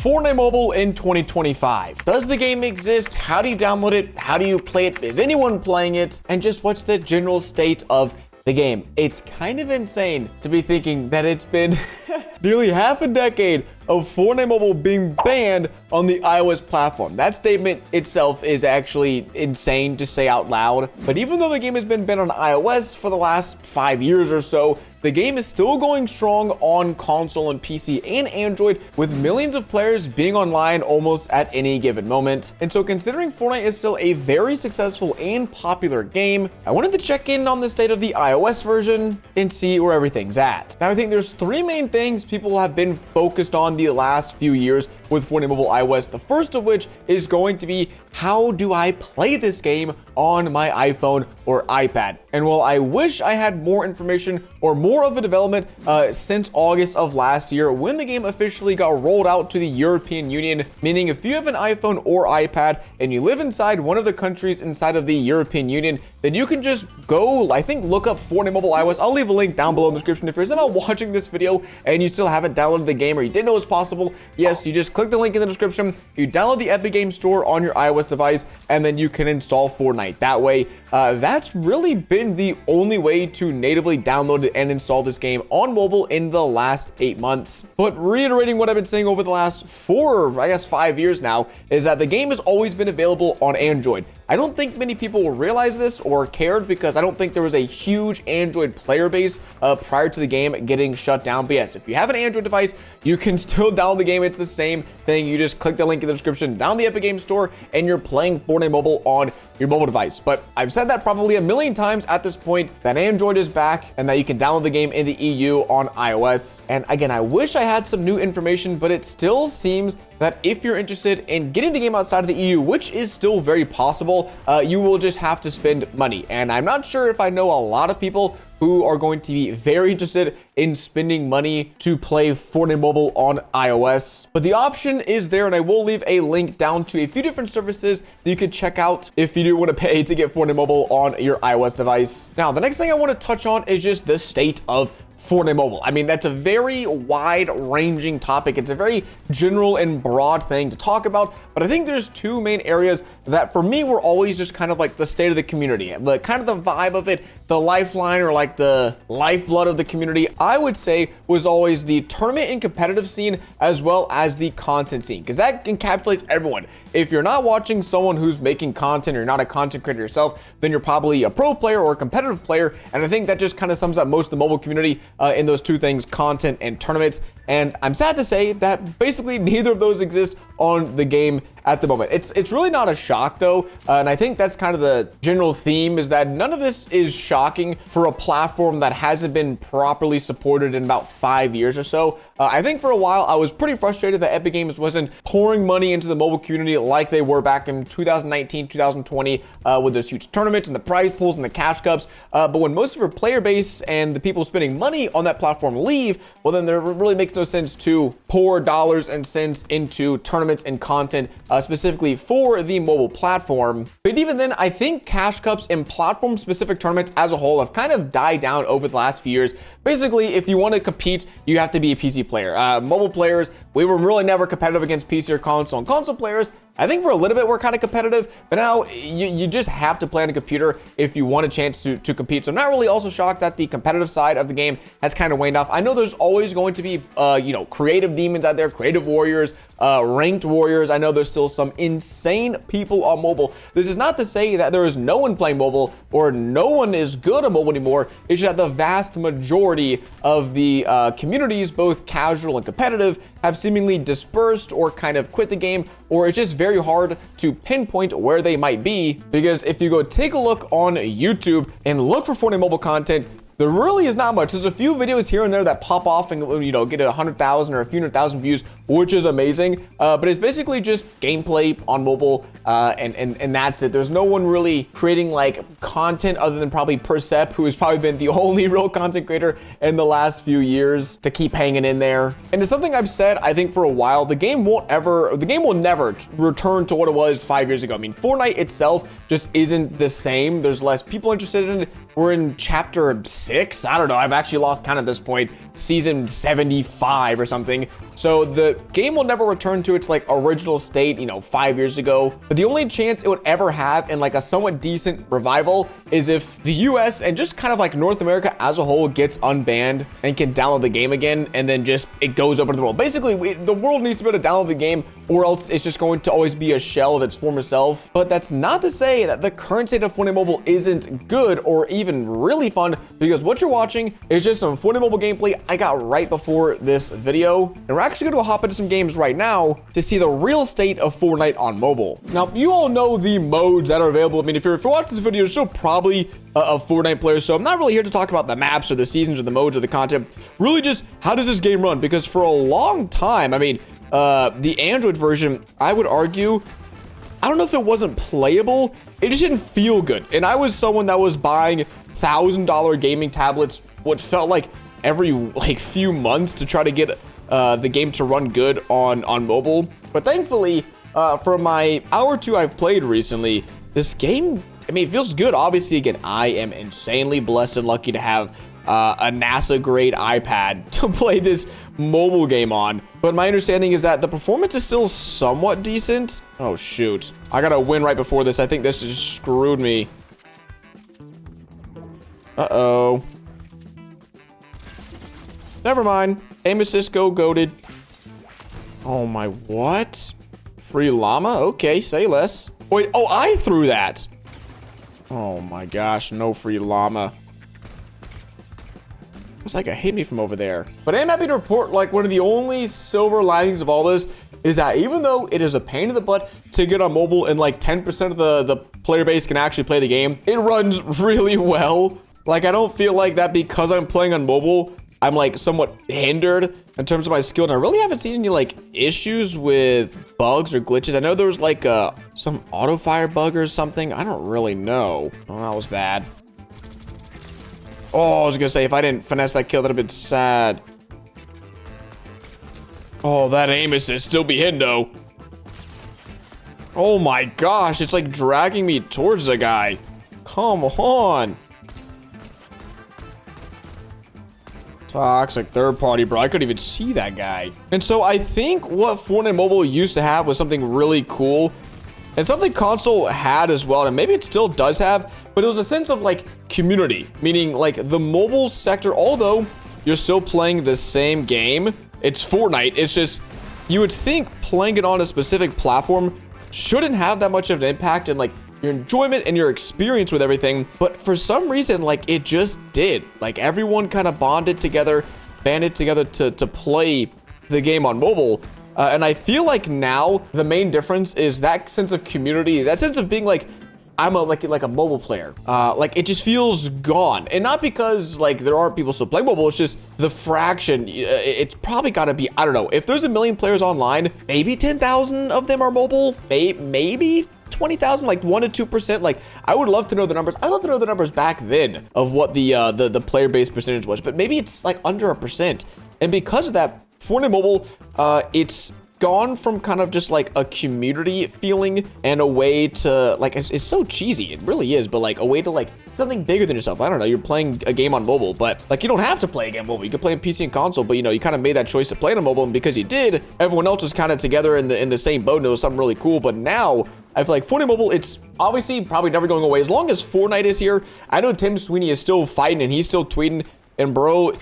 Fortnite Mobile in 2025. Does the game exist? How do you download it? How do you play it? Is anyone playing it? And just what's the general state of the game? It's kind of insane to be thinking that it's been nearly half a decade of Fortnite Mobile being banned on the iOS platform. That statement itself is actually insane to say out loud. But even though the game has been banned on iOS for the last 5 years or so, the game is still going strong on console and PC and Android, with millions of players being online almost at any given moment. And so considering Fortnite is still a very successful and popular game, I wanted to check in on the state of the iOS version and see where everything's at. Now, I think there's three main things people have been focused on the last few years with Fortnite Mobile iOS. The first of which is going to be, how do I play this game on my iPhone or iPad? And while I wish I had more information or more of a development since August of last year, when the game officially got rolled out to the European Union, meaning if you have an iPhone or iPad and you live inside one of the countries inside of the European Union, then you can just go, I think, look up Fortnite Mobile iOS. I'll leave a link down below in the description. If you're somehow watching this video and you still haven't downloaded the game or you didn't know it's possible, yes, you just click the link in the description, you download the Epic Games Store on your iOS device, and then you can install Fortnite that way. That's really been the only way to natively download and install this game on mobile in the last 8 months. But reiterating what I've been saying over the last 5 years now, is that the game has always been available on Android. I don't think many people will realize this or cared, because I don't think there was a huge Android player base prior to the game getting shut down. But yes, if you have an Android device, you can still download the game. It's the same thing. You just click the link in the description, down the Epic Games Store, and you're playing Fortnite Mobile on your mobile device. But I've said that probably a million times at this point, that Android is back and that you can download the game in the EU on iOS. And again, I wish I had some new information, but it still seems that if you're interested in getting the game outside of the EU, which is still very possible, you will just have to spend money. And I'm not sure if I know a lot of people who are going to be very interested in spending money to play Fortnite Mobile on iOS. But the option is there, and I will leave a link down to a few different services that you could check out if you do want to pay to get Fortnite Mobile on your iOS device. Now, the next thing I want to touch on is just the state of Fortnite Mobile. I mean, that's a very wide-ranging topic. It's a very general and broad thing to talk about, but I think there's two main areas that for me were always just kind of like the state of the community, the kind of the vibe of it, the lifeline, or like the lifeblood of the community, I would say was always the tournament and competitive scene, as well as the content scene, because that encapsulates everyone. If you're not watching someone who's making content, or you're not a content creator yourself, then you're probably a pro player or a competitive player, and I think that just kind of sums up most of the mobile community in those two things, content and tournaments. And I'm sad to say that basically neither of those exist on the game at the moment. It's really not a shock though, and I think that's kind of the general theme, is that none of this is shocking for a platform that hasn't been properly supported in about 5 years or so. I think for a while I was pretty frustrated that Epic Games wasn't pouring money into the mobile community like they were back in 2019, 2020 with those huge tournaments and the prize pools and the cash cups. But when most of your player base and the people spending money on that platform leave, well, then there really makes no sense to pour dollars and cents into tournaments and content specifically for the mobile platform. But even then, I think cash cups and platform specific tournaments as a whole have kind of died down over the last few years. Basically, if you want to compete, you have to be a PC player. Mobile players, we were really never competitive against PC or console. And console players, I think for a little bit we're kind of competitive, but now you just have to play on a computer if you want a chance to compete. So I'm not really also shocked that the competitive side of the game has kind of waned off. I know there's always going to be creative demons out there, creative warriors, ranked warriors. I know there's still some insane people on mobile. This is not to say that there is no one playing mobile or no one is good on mobile anymore. It's just that the vast majority of the communities, both casual and competitive, have seemingly dispersed or kind of quit the game, or it's just very hard to pinpoint where they might be. Because if you go take a look on YouTube and look for Fortnite mobile content, there really is not much. There's a few videos here and there that pop off and get 100,000 or a few 100,000 views, which is amazing. But it's basically just gameplay on mobile, and that's it. There's no one really creating like content other than probably Percep, who has probably been the only real content creator in the last few years to keep hanging in there. And it's something I've said, I think for a while, the game will never return to what it was 5 years ago. I mean, Fortnite itself just isn't the same. There's less people interested in it. We're in chapter 6. I don't know. I've actually lost count at this point. Season 75 or something. So the game will never return to its like original state, 5 years ago. But the only chance it would ever have in like a somewhat decent revival is if the US and just kind of like North America as a whole gets unbanned and can download the game again, and then just it goes open to the world. Basically, the world needs to be able to download the game, or else it's just going to always be a shell of its former self. But that's not to say that the current state of Fortnite Mobile isn't good or even really fun, because what you're watching is just some Fortnite Mobile gameplay I got right before this video. And we're actually going to hop into some games right now to see the real state of Fortnite on mobile. Now, you all know the modes that are available. I mean, if you're watching this video, you're still probably a Fortnite player, so I'm not really here to talk about the maps or the seasons or the modes or the content. Really just, how does this game run? Because for a long time, I mean, the Android version, I would argue, I don't know if it wasn't playable, it just didn't feel good. And I was someone that was buying $1,000 gaming tablets, what felt like every like few months, to try to get the game to run good on mobile. But thankfully, for my hour or two I've played recently, this game, I mean, it feels good. Obviously, again, I am insanely blessed and lucky to have a NASA grade iPad to play this mobile game on. But my understanding is that the performance is still somewhat decent. Oh shoot, I gotta win right before this. I think this just screwed me. Uh-oh. Never mind. Aim assist, go goated. Oh my, what? Free llama? Okay, say less. Wait, oh, I threw that. Oh my gosh, no free llama. It's like it hit me from over there. But I am happy to report, like, one of the only silver linings of all this is that even though it is a pain in the butt to get on mobile and like 10% of the player base can actually play the game, it runs really well. Like, I don't feel like that because I'm playing on mobile, I'm like somewhat hindered in terms of my skill. And I really haven't seen any like issues with bugs or glitches. I know there was like some auto fire bug or something. I don't really know. Oh, that was bad. Oh, I was gonna say, if I didn't finesse that kill, that'd have been sad. Oh, that aim assist still be hidden though. Oh my gosh, it's like dragging me towards the guy. Come on. Toxic third party, bro. I couldn't even see that guy. And so I think what Fortnite Mobile used to have was something really cool, and something console had as well, and maybe it still does have, but it was a sense of like community, meaning like the mobile sector, although you're still playing the same game, it's Fortnite. It's just, you would think playing it on a specific platform shouldn't have that much of an impact in like your enjoyment and your experience with everything, but for some reason, like, it just did. Like, everyone kind of banded together to play the game on mobile. And I feel like now the main difference is that sense of community, that sense of being like, I'm like a mobile player. Like, it just feels gone. And not because like there aren't people still playing mobile, it's just the fraction. It's probably gotta be, I don't know, if there's 1 million players online, maybe 10,000 of them are mobile, maybe 20,000, like 1 to 2%. Like, I would love to know the numbers. I'd love to know the numbers back then of what the player base percentage was, but maybe it's like under 1%. And because of that, Fortnite Mobile, it's gone from kind of just like a community feeling and a way to like, it's so cheesy, it really is, but like a way to like something bigger than yourself. I don't know, you're playing a game on mobile, but like you don't have to play a game on mobile. You can play on PC and console, but you know, you kind of made that choice to play on mobile, and because you did, everyone else was kind of together in the same boat, and it was something really cool. But now I feel like Fortnite Mobile, it's obviously probably never going away as long as Fortnite is here. I know Tim Sweeney is still fighting and he's still tweeting, and bro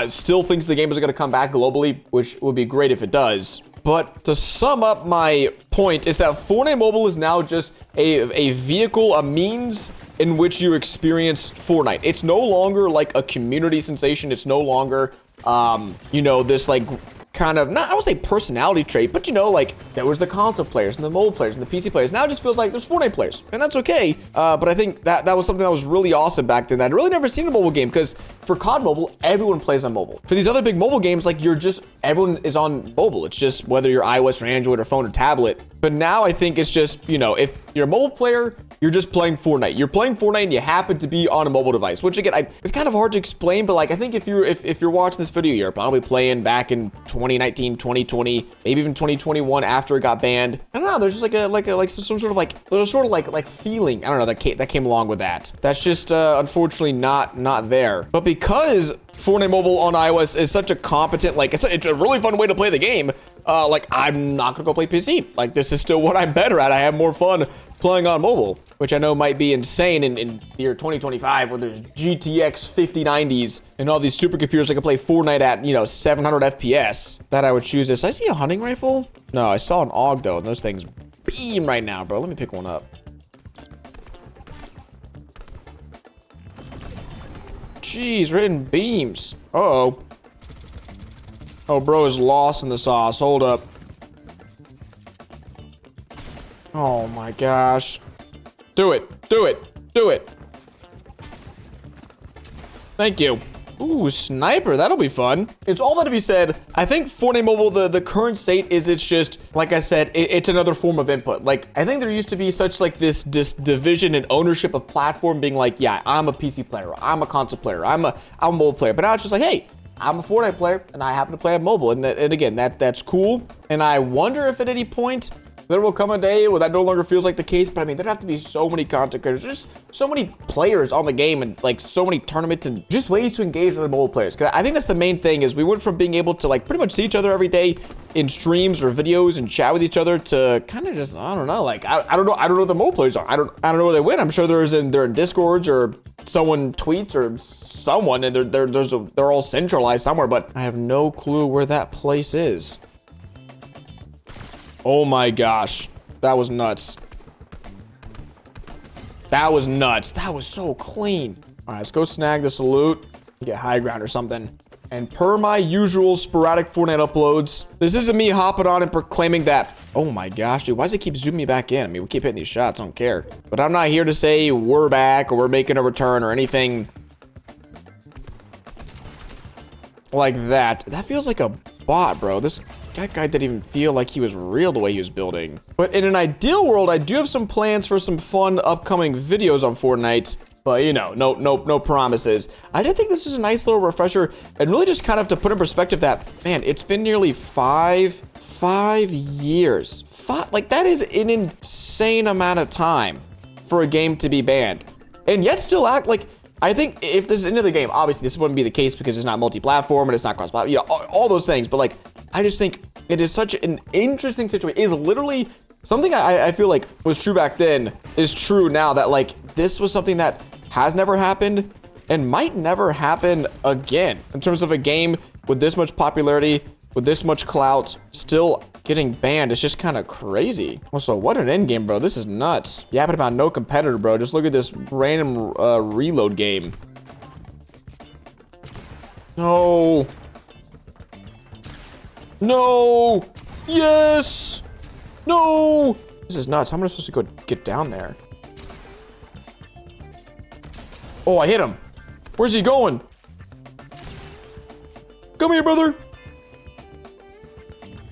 still thinks the game is going to come back globally, which would be great if it does. But to sum up my point is that Fortnite Mobile is now just a vehicle, a means in which you experience Fortnite. It's no longer like a community sensation. It's no longer, you know, this like kind of, not, I would say personality trait, but you know, like there was the console players and the mobile players and the PC players. Now it just feels like there's Fortnite players, and that's okay. But I think that was something that was really awesome back then that I'd really never seen in a mobile game, because for COD Mobile, everyone plays on mobile. For these other big mobile games, like everyone is on mobile. It's just whether you're iOS or Android or phone or tablet. But now I think it's just, you know, if you're a mobile player, you're just playing Fortnite. You're playing Fortnite and you happen to be on a mobile device, which again, it's kind of hard to explain, but like I think if you're watching this video, you're probably playing back in 2019, 2020, maybe even 2021 after it got banned. I don't know, there's just like some sort of like, there's sort of like feeling, I don't know, that came along with that. That's just unfortunately not there. But because Fortnite Mobile on iOS is such a competent, like it's a really fun way to play the game, like, I'm not gonna go play PC. Like, this is still what I'm better at. I have more fun playing on mobile, which I know might be insane in the year 2025, where there's GTX 5090s and all these supercomputers that can play Fortnite at, 700 FPS, that I would choose this. I see a hunting rifle? No, I saw an AUG, though, and those things beam right now, bro. Let me pick one up. Jeez, we're hitting beams. Uh-oh. Oh, bro is lost in the sauce. Hold up. Oh my gosh. Do it. Do it. Do it. Thank you. Ooh, sniper. That'll be fun. It's all that to be said. I think Fortnite Mobile, the current state is it's just, like I said, it's another form of input. Like, I think there used to be such like this division and ownership of platform being like, yeah, I'm a PC player. I'm a console player. I'm a mobile player. But now it's just like, hey, I'm a Fortnite player and I happen to play on mobile. And again, that's cool. And I wonder if at any point there will come a day where that no longer feels like the case. But I mean, there'd have to be so many content creators, just so many players on the game, and like so many tournaments and just ways to engage with the mobile players. Cause I think that's the main thing, is we went from being able to like pretty much see each other every day in streams or videos and chat with each other to kind of just, I don't know, like, I don't know who the mobile players are. I don't know where they win. I'm sure they're in Discords, or someone tweets, or someone, and they're all centralized somewhere, but I have no clue where that place is. Oh my gosh. That was nuts. That was nuts. That was so clean. All right, let's go snag this loot. Get high ground or something. And per my usual sporadic Fortnite uploads, this isn't me hopping on and proclaiming that, oh my gosh, dude, why does it keep zooming me back in? I mean, we keep hitting these shots, I don't care. But I'm not here to say we're back or we're making a return or anything like that. That feels like a bot, bro. That guy didn't even feel like he was real the way he was building. But in an ideal world, I do have some plans for some fun upcoming videos on Fortnite. But no promises. I did think this was a nice little refresher, and really just kind of to put in perspective that, man, it's been nearly five years. Like, that is an insane amount of time for a game to be banned. And yet still act like, I think if this is another game, obviously this wouldn't be the case because it's not multi-platform and it's not cross-platform, all those things. But like, I just think it is such an interesting situation. It is literally something I feel like was true back then is true now, that like this was something that has never happened and might never happen again in terms of a game with this much popularity, with this much clout, still getting banned. It's just kind of crazy. Also, what an end game, bro. This is nuts. Yapping about no competitor, bro. Just look at this random reload game. No. No. Yes. No. This is nuts. How am I supposed to go get down there? Oh, I hit him. Where's he going? Come here, brother.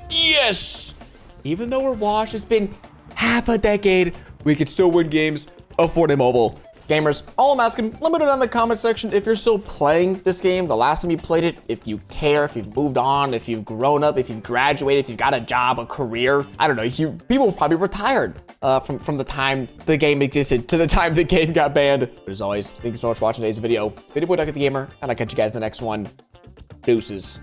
Yes! Even though we're washed, it's been half a decade, we could still win games of Fortnite Mobile. Gamers, all I'm asking, let me know down in the comment section if you're still playing this game, the last time you played it, if you care, if you've moved on, if you've grown up, if you've graduated, if you've got a job, a career. I don't know, people probably retired from the time the game existed to the time the game got banned. But as always, thank you so much for watching today's video. It's been your boy DuckyTheGamer, and I'll catch you guys in the next one. Deuces.